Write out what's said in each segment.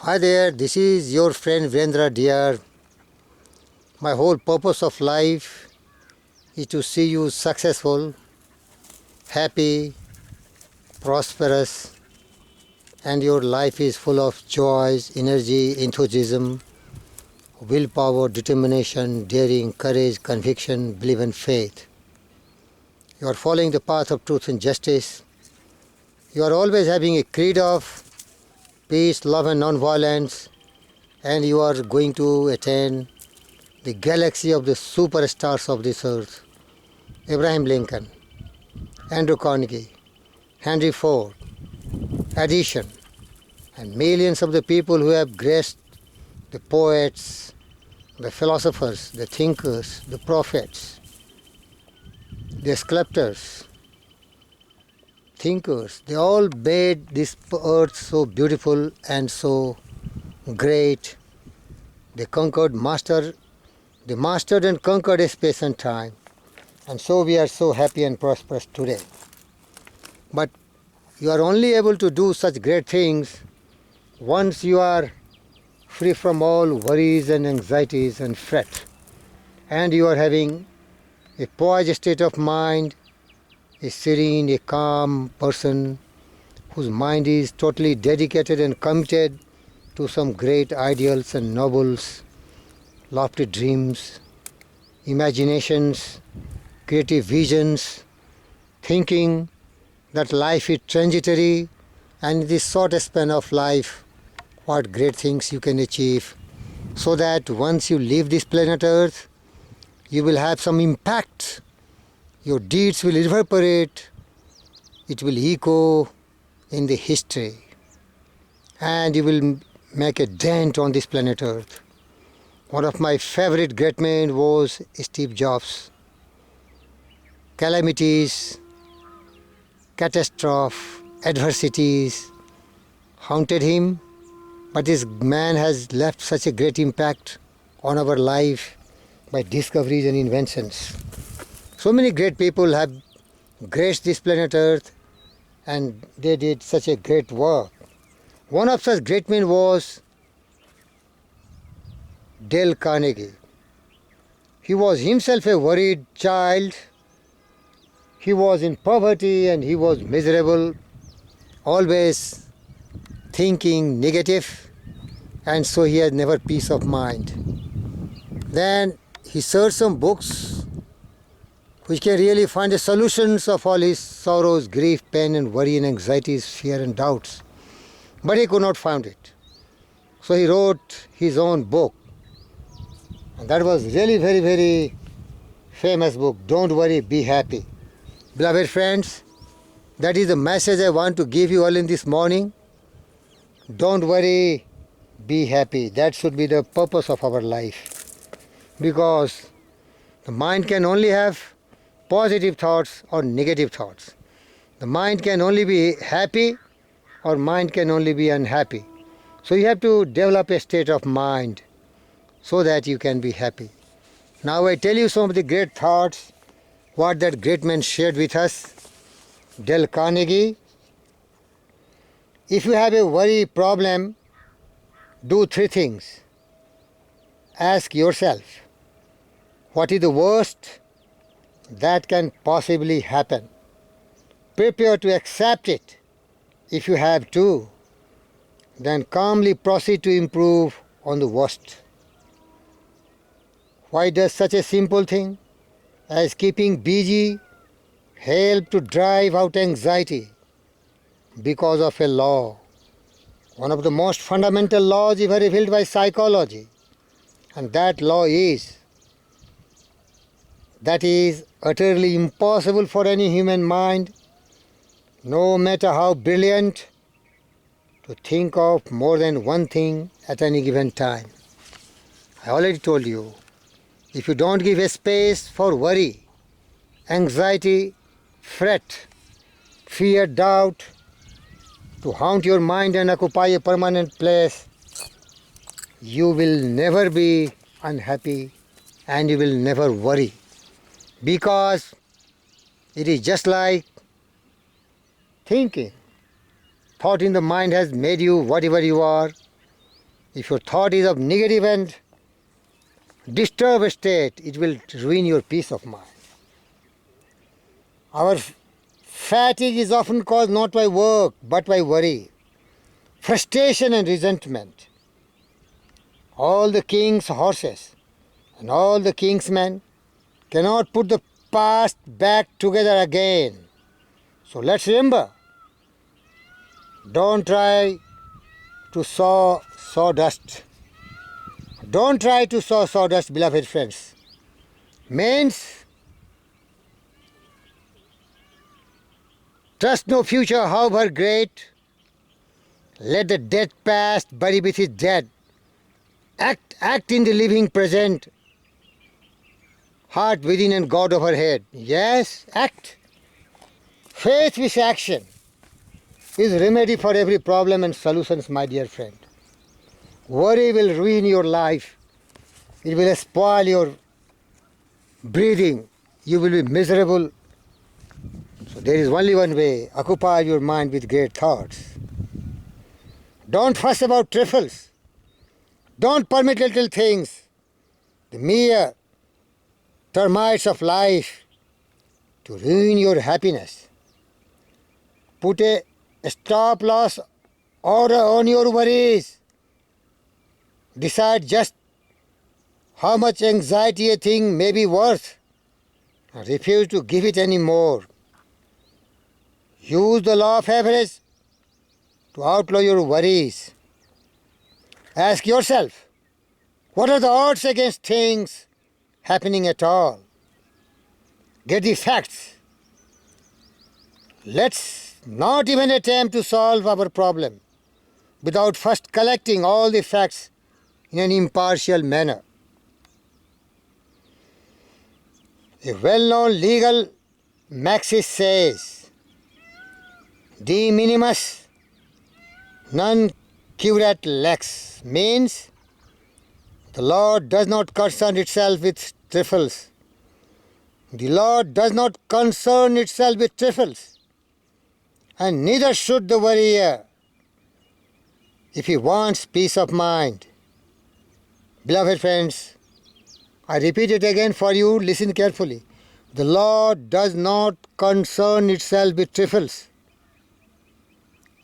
Hi there, this is your friend Vendra dear. My whole purpose of life is to see you successful, happy, prosperous, and your life is full of joys, energy, enthusiasm, willpower, determination, daring, courage, conviction, belief and faith. You are following the path of truth and justice. You are always having a creed of peace, love and non-violence, and you are going to attain the galaxy of the superstars of this earth. Abraham Lincoln, Andrew Carnegie, Henry Ford, Edison, and millions of the people who have graced the poets, the philosophers, the thinkers, the prophets, the sculptors, thinkers, they all made this earth so beautiful and so great. They mastered and conquered space and time. And so we are so happy and prosperous today. But you are only able to do such great things once you are free from all worries and anxieties and fret. And you are having a poised state of mind, a serene, a calm person whose mind is totally dedicated and committed to some great ideals and nobles, lofty dreams, imaginations, creative visions, thinking that life is transitory and in this short span of life, what great things you can achieve, so that once you leave this planet Earth, you will have some impact. Your deeds will evaporate, it will echo in the history, and you will make a dent on this planet Earth. One of my favorite great men was Steve Jobs. Calamities, catastrophe, adversities haunted him, but this man has left such a great impact on our life by discoveries and inventions. So many great people have graced this planet Earth and they did such a great work. One of such great men was Dale Carnegie. He was himself a worried child. He was in poverty and he was miserable, always thinking negative, and so he had never peace of mind. Then he searched some books which can really find the solutions of all his sorrows, grief, pain and worry and anxieties, fear and doubts. But he could not find it. So he wrote his own book. And that was really very, very famous book, Don't Worry, Be Happy. Beloved friends, that is the message I want to give you all in this morning. Don't worry, be happy. That should be the purpose of our life. Because the mind can only have positive thoughts or negative thoughts. The mind can only be happy or mind can only be unhappy. So you have to develop a state of mind so that you can be happy. Now I tell you some of the great thoughts what that great man shared with us. Dale Carnegie. If you have a worry problem, do three things. Ask yourself, what is the worst that can possibly happen? Prepare to accept it if you have to. Then calmly proceed to improve on the worst. Why does such a simple thing as keeping busy help to drive out anxiety? Because of a law, one of the most fundamental laws ever revealed by psychology, and that law is that is utterly impossible for any human mind, no matter how brilliant, to think of more than one thing at any given time. I already told you, if you don't give a space for worry, anxiety, fret, fear, doubt to haunt your mind and occupy a permanent place, you will never be unhappy and you will never worry. Because it is just like thinking. Thought in the mind has made you whatever you are. If your thought is of negative and disturbed state, it will ruin your peace of mind. Our fatigue is often caused not by work but by worry, frustration and resentment. All the king's horses and all the king's men cannot put the past back together again. So let's remember, don't try to sow sawdust. Don't try to sow sawdust, beloved friends. Means trust no future, however great. Let the dead past bury with its dead. Act in the living present. Heart within and God overhead. Yes, act. Faith with action is remedy for every problem and solutions, my dear friend. Worry will ruin your life. It will spoil your breathing. You will be miserable. So there is only one way. Occupy your mind with great thoughts. Don't fuss about trifles. Don't permit little things, the mere termites of life, to ruin your happiness. Put a stop-loss order on your worries. Decide just how much anxiety a thing may be worth. Refuse to give it any more. Use the law of average to outlaw your worries. Ask yourself, what are the odds against things happening at all? Get the facts. Let's not even attempt to solve our problem without first collecting all the facts in an impartial manner. A well-known legal maxis says, de minimis non curat lex, means the law does not concern itself with trifles. The law does not concern itself with trifles, and neither should the warrior if he wants peace of mind. Beloved friends, I repeat it again for you, listen carefully. The law does not concern itself with trifles,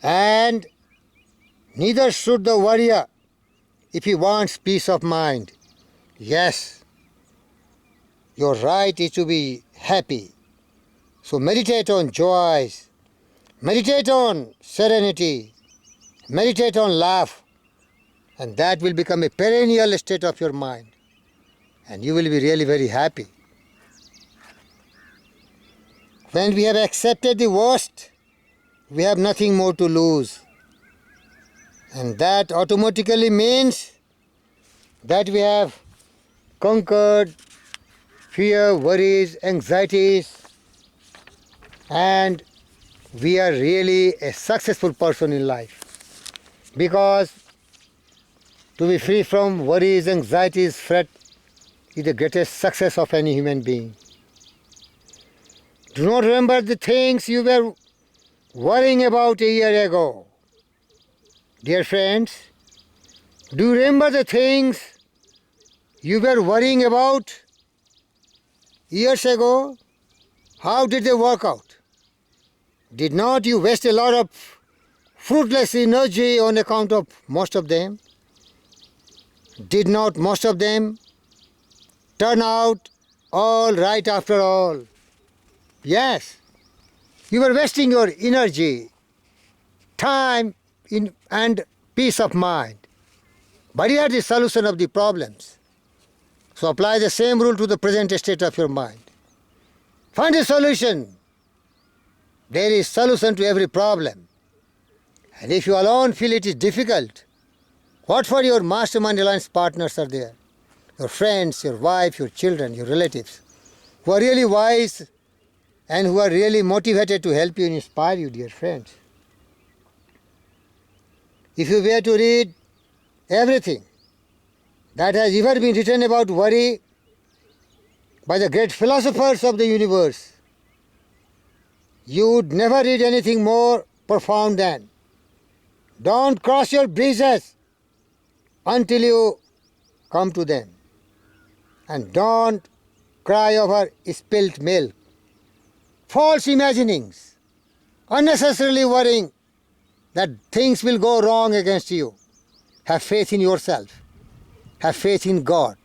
and neither should the warrior if he wants peace of mind. Yes, your right is to be happy. So meditate on joys, meditate on serenity, meditate on love, and that will become a perennial state of your mind. And you will be really very happy. When we have accepted the worst, we have nothing more to lose. And that automatically means that we have conquered fear, worries, anxieties, and we are really a successful person in life. Because to be free from worries, anxieties, fret is the greatest success of any human being. Do not remember the things you were worrying about a year ago. Dear friends, do you remember the things you were worrying about years ago? How did they work out? Did not you waste a lot of fruitless energy on account of most of them? Did not most of them turn out all right after all? Yes, you were wasting your energy, time, and peace of mind. But here is the solution of the problems. So apply the same rule to the present state of your mind. Find a solution. There is solution to every problem. And if you alone feel it is difficult, what for your mastermind alliance partners are there? Your friends, your wife, your children, your relatives, who are really wise and who are really motivated to help you and inspire you, dear friends. If you were to read everything that has ever been written about worry by the great philosophers of the universe, you would never read anything more profound than, don't cross your bridges until you come to them. And don't cry over spilt milk. False imaginings, unnecessarily worrying that things will go wrong against you. Have faith in yourself. Have faith in God.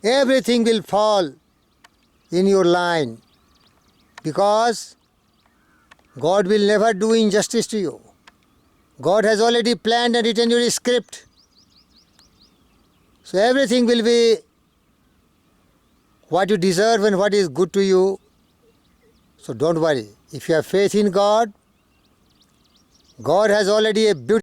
Everything will fall in your line because God will never do injustice to you. God has already planned and written your script. So everything will be what you deserve and what is good to you. So don't worry. If you have faith in God, God has already a beautiful